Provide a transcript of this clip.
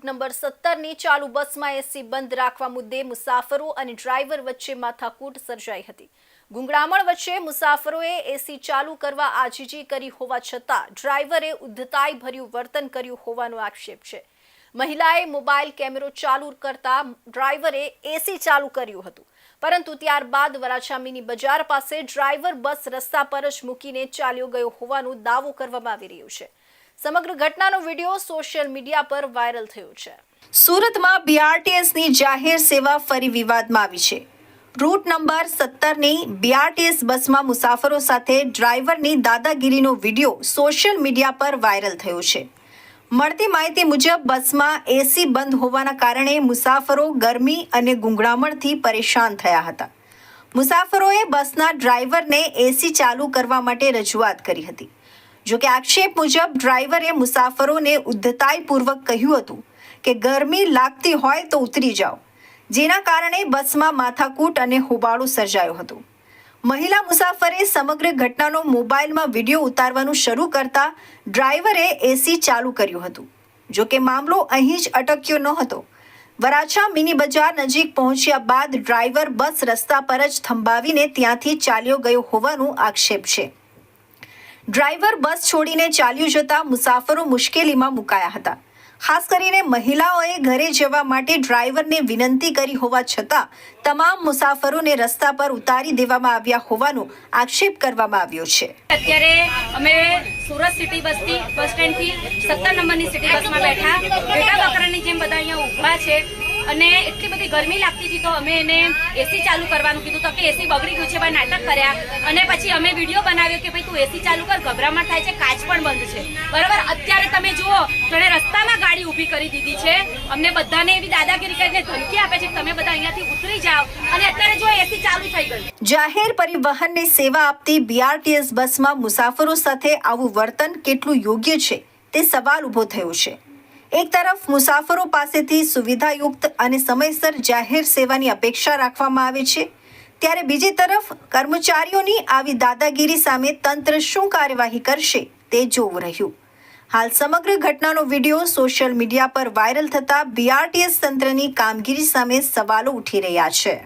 Number 17ની ચાલુ બસમાં એસી બંધ રાખવા મુદ્દે મુસાફરો અને ડ્રાઈવર વચ્ચે માથાકૂટ સર્જાઈ હતી। ગુંગળામણ વચ્ચે મુસાફરોએ એસી ચાલુ કરવા આજીજી કરી હોવા છતાં ડ્રાઈવરે ઉદ્ધતાઈ ભર્યું વર્તન કર્યું હોવાનો આક્ષેપ છે। મહિલાએ મોબાઈલ કેમેરો ચાલુ કરતા ડ્રાઈવરે એસી ચાલુ કર્યું હતું, પરંતુ ત્યારબાદ વરાછા મિની બજાર પાસે ડ્રાઈવર બસ રસ્તા પર જ મૂકીને ચાલ્યો ગયો હોવાનો દાવો કરવામાં આવી રહ્યો છે। સમગ્ર ઘટનાનો વિડીયો સોશિયલ મીડિયા પર વાયરલ થયો છે। સુરતમાં બીઆરટીએસની જાહેર સેવા ફરી વિવાદમાં આવી છે। રૂટ નંબર 17ની બીઆરટીએસ બસમાં મુસાફરો સાથે ડ્રાઈવરની દાદાગીરીનો વિડીયો સોશિયલ મીડિયા પર વાયરલ થયો છે। મળતી માહિતી મુજબ બસમાં એસી બંધ હોવાના કારણે મુસાફરો ગરમી અને ગુંગળામણથી પરેશાન થયા હતા। મુસાફરોએ બસના ડ્રાઈવરને એસી ચાલુ કરવા માટે રજૂઆત કરી હતી। જો કે આક્ષેપ મુજબ ડ્રાઈવરે મુસાફરોને ઉદ્ધતાઈપૂર્વક કહ્યું હતું કે ગરમી લાગતી હોય તો ઉતરી જાઓ, જેના કારણે બસમાં માથાકૂટ અને હોબાળો સર્જાયો હતો। મહિલા મુસાફરે સમગ્ર ઘટનાનો મોબાઈલમાં વિડીયો ઉતારવાનું શરૂ કરતા ડ્રાઈવરે એસી ચાલુ કર્યું હતું। જો કે મામલો અહીં જ અટક્યો ન હતો। વરાછા મિની બજાર નજીક પહોંચ્યા બાદ ડ્રાઈવર બસ રસ્તા પર જ થંભાવીને ત્યાંથી ચાલ્યો ગયો હોવાનો આક્ષેપ છે। ડ્રાઈવર બસ છોડીને ચાલ્યું જતા મુસાફરો મુશ્કેલીમાં મુકાયા હતા। ખાસ કરીને મહિલાઓએ ઘરે જવા માટે ડ્રાઈવરને વિનંતી કરી હોવા છતાં તમામ મુસાફરોને રસ્તા પર ઉતારી દેવામાં આવ્યા હોવાનો આક્ષેપ કરવામાં આવ્યો છે। અત્યારે અમે સુરત સિટી બસથી બસ સ્ટેન્ડથી 17 નંબરની સિટી બસમાં બેઠા બકરાની જેમ બધા અહીંયા ઊભા છે અને એટલી બધી ગરમી લાગતી હતી તો અમે એને એસી ચાલુ કરવાનું કીધું તો કે એસી બગડી ગયું છે ભાઈ નાટક કર્યા અને પછી અમે વિડીયો બનાવ્યો કે ભાઈ તું એસી ચાલુ કર, ગભરામણ થાય છે, કાચ પણ બંધ છે, બરાબર। અત્યારે તમે જુઓ તેણે રસ્તામાં ગાડી ઊભી કરી દીધી છે, અમને બધાને એવી દાદાગીરી કરીને ધમકી આપે છે કે તમે બધા અહીંયાથી ઉતરી જાઓ અને અત્યારે જો એસી ચાલુ થઈ ગયું। જાહેર પરિવહનની સેવા આપતી બીઆરટીએસ બસમાં મુસાફરો સાથે આવું વર્તન કેટલું યોગ્ય છે તે સવાલ ઊભો થયો છે। એક તરફ મુસાફરો પાસેથી સુવિધાયુક્ત અને સમયસર જાહેર સેવાની અપેક્ષા રાખવામાં આવે છે, ત્યારે બીજી તરફ કર્મચારીઓની આવી દાદાગીરી સામે તંત્ર શું કાર્યવાહી કરશે તે જોવું રહ્યું। હાલ સમગ્ર ઘટનાનો વિડીયો સોશિયલ મીડિયા પર વાયરલ થતા બીઆરટીએસ તંત્રની કામગીરી સામે સવાલો ઉઠી રહ્યા છે।